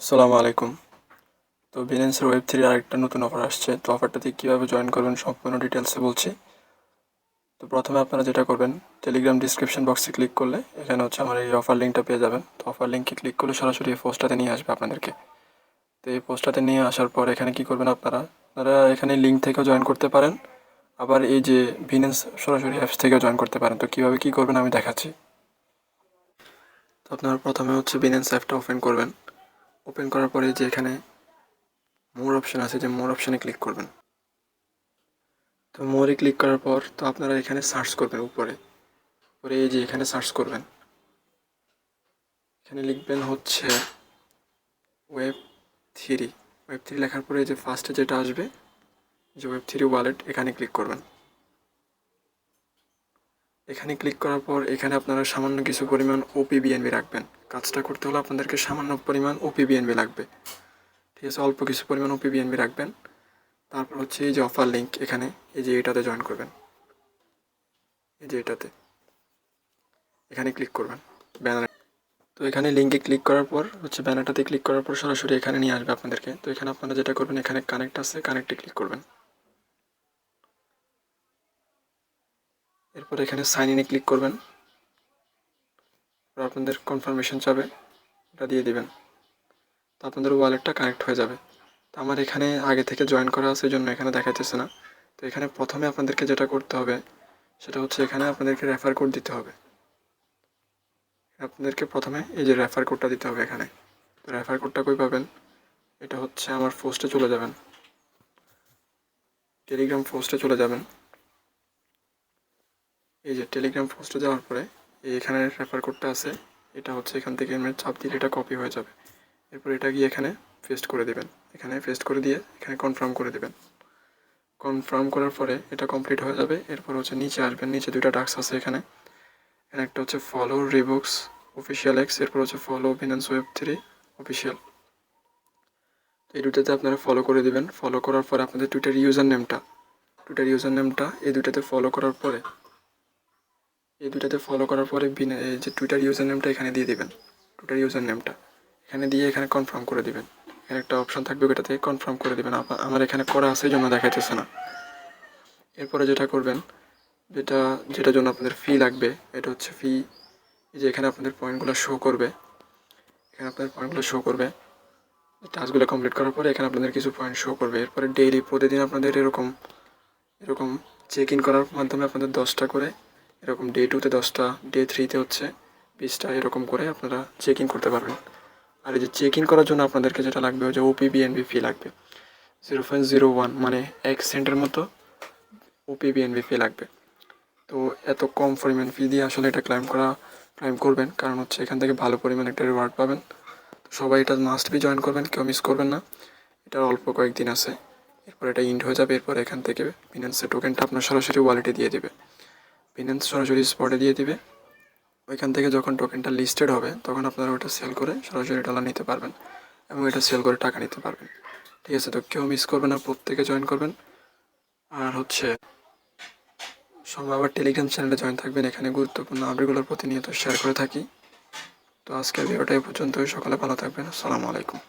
আসসালামু আলাইকুম। তো বিনেন্সের ওয়েব3 আরেকটা নতুন অফার আসছে। তো অফারটাতে কীভাবে জয়েন করবেন সম্পূর্ণ ডিটেলসে বলছি। তো প্রথমে আপনারা যেটা করবেন, টেলিগ্রাম ডিসক্রিপশন বক্সে ক্লিক করলে এখানে হচ্ছে আমার এই অফার লিঙ্কটা পেয়ে যাবেন। তো অফার লিঙ্কে ক্লিক করলে সরাসরি এই পোস্টটাতে নিয়ে আসবে আপনাদেরকে। তো এই পোস্টটাতে নিয়ে আসার পর এখানে কী করবেন, আপনারা এখানে লিঙ্ক থেকেও জয়েন করতে পারেন, আবার এই যে বিনেন্স সরাসরি অ্যাপস থেকেও জয়েন করতে পারেন। তো কীভাবে কী করবেন আমি দেখাচ্ছি। তো আপনারা প্রথমে হচ্ছে বিনেন্স অ্যাপটা ওপেন করবেন। ওপেন করার পরে যে এখানে মোর অপশান আছে, যে মোর অপশানে ক্লিক করবেন। তো মোরে ক্লিক করার পর তো আপনারা এখানে সার্চ করবেন, উপরে এই যে এখানে সার্চ করবেন, এখানে লিখবেন হচ্ছে ওয়েব3। লেখার পরে যে ফার্স্টে যেটা আসবে, যে ওয়েব3 ওয়ালেট, এখানে ক্লিক করবেন। এখানে ক্লিক করার পর এখানে আপনারা সামান্য কিছু পরিমাণ ওপিবিএনবি রাখবেন। কাজটা করতে হলে আপনাদেরকে সামান্য পরিমাণ ওপিবিএনবি লাগবে, ঠিক আছে? অল্প কিছু পরিমাণ ওপিবিএনবি রাখবেন। তারপর হচ্ছে এই যে অফার লিঙ্ক, এখানে এই যে এটাতে জয়েন করবেন, এই যে এখানে ক্লিক করবেন ব্যানার। তো এখানে লিঙ্কে ক্লিক করার পর হচ্ছে ব্যানারটাতে ক্লিক করার পর সরাসরি এখানে নিয়ে আসবে আপনাদেরকে। তো এখানে আপনারা যেটা করবেন, এখানে কানেক্ট আছে, কানেক্টে ক্লিক করবেন। এরপর এখানে সাইন ইনে ক্লিক করবেন। আপনাদের কনফার্মেশন চাবে, এটা দিয়ে দিবেন। তো আপনাদের ওয়ালেটটা কানেক্ট হয়ে যাবে। তো আমার এখানে আগে থেকে জয়েন করা আছে, এই জন্য এখানে দেখাইতেছে না। তো এখানে প্রথমে আপনাদেরকে যেটা করতে হবে সেটা হচ্ছে এখানে আপনাদেরকে রেফার কোড দিতে হবে। আপনাদেরকে প্রথমে এই যে রেফার কোডটা দিতে হবে এখানে। তো রেফার কোডটা কই পাবেন, এটা হচ্ছে আমার পোস্টে চলে যাবেন, টেলিগ্রাম পোস্টে চলে যাবেন। এই যে টেলিগ্রাম পোস্টে যাওয়ার পরে এখানে রেফার কোডটা আছে, এটা হচ্ছে এখান থেকে চাপ দিলে এটা কপি হয়ে যাবে। এরপর এটা গিয়ে এখানে পেস্ট করে দেবেন, এখানে পেস্ট করে দিয়ে এখানে কনফার্ম করে দেবেন। কনফার্ম করার পরে এটা কমপ্লিট হয়ে যাবে। এরপর হচ্ছে নিচে আসবেন, নিচে দুইটা টাস্ক আছে এখানে। একটা হচ্ছে ফলো রিবুক্স অফিসিয়াল এক্স, এরপর হচ্ছে ফলো বিনেন্স ওয়েব3 অফিসিয়াল। তো এই দুটাতে আপনারা ফলো করে দেবেন। ফলো করার পরে আপনাদের টুইটার ইউজার নেমটা এই দুটাতে ফলো করার পরে এই যে টুইটার ইউজার নেমটা এখানে দিয়ে দিবেন। টুইটার ইউজার নেমটা এখানে দিয়ে এখানে কনফার্ম করে দিবেন। এখানে একটা অপশন থাকবে, ওটা থেকে কনফার্ম করে দিবেন। আমার এখানে করা আছে, এই জন্য দেখাইতেছে না। এরপরে যেটা করবেন, যেটার জন্য আপনাদের ফি লাগবে, এটা হচ্ছে ফি। এই যে এখানে আপনাদের পয়েন্টগুলো শো করবে, টাস্কগুলো কমপ্লিট করার পরে এখানে আপনাদের কিছু পয়েন্ট শো করবে। এরপরে প্রতিদিন আপনাদের এরকম চেক ইন করার মাধ্যমে আপনাদের 10টা করে, এরকম ডে 2তে 10টা, ডে 3তে হচ্ছে 20টা, এরকম করে আপনারা চেক ইন করতে পারবেন। আর এই যে চেক ইন করার জন্য আপনাদেরকে যেটা লাগবে, ওই যে ওপিবিএনবি ফি লাগবে 0.01, মানে 1 সেন্টের মতো ওপিবিএনবি ফি লাগবে। তো এত কম পরিমাণ ফি দিয়ে আসলে এটা ক্লাইম করবেন, কারণ হচ্ছে এখান থেকে ভালো পরিমাণ একটা রিওয়ার্ড পাবেন। তো সবাই এটা মাস্ট বি জয়েন করবেন, কেউ মিস করবেন না। এটার অল্প কয়েকদিন আছে, এরপর এটা ইন্ড হয়ে যাবে। এরপর এখান থেকে বিনেন্সের টোকেনটা আপনার সরাসরি ওয়ালেটে দিয়ে দেবে, বিনেন্স সরাসরি স্পটে দিয়ে দিবে। ওইখান থেকে যখন টোকেনটা লিস্টেড হবে তখন আপনারা ওটা সেল করে সরাসরি ডলার নিতে পারবেন, এবং এটা সেল করে টাকা নিতে পারবেন, ঠিক আছে? তো কেউ মিস করবেন না, প্রত্যেকে জয়েন করবেন। আর হচ্ছে সবাই আবার টেলিগ্রাম চ্যানেলে জয়েন থাকবেন, এখানে গুরুত্বপূর্ণ আপডেটগুলো প্রতিনিয়ত শেয়ার করে থাকি। তো আজকের ভিডিওটা এই পর্যন্তই। সকালে ভালো থাকবেন। আসসালামু আলাইকুম।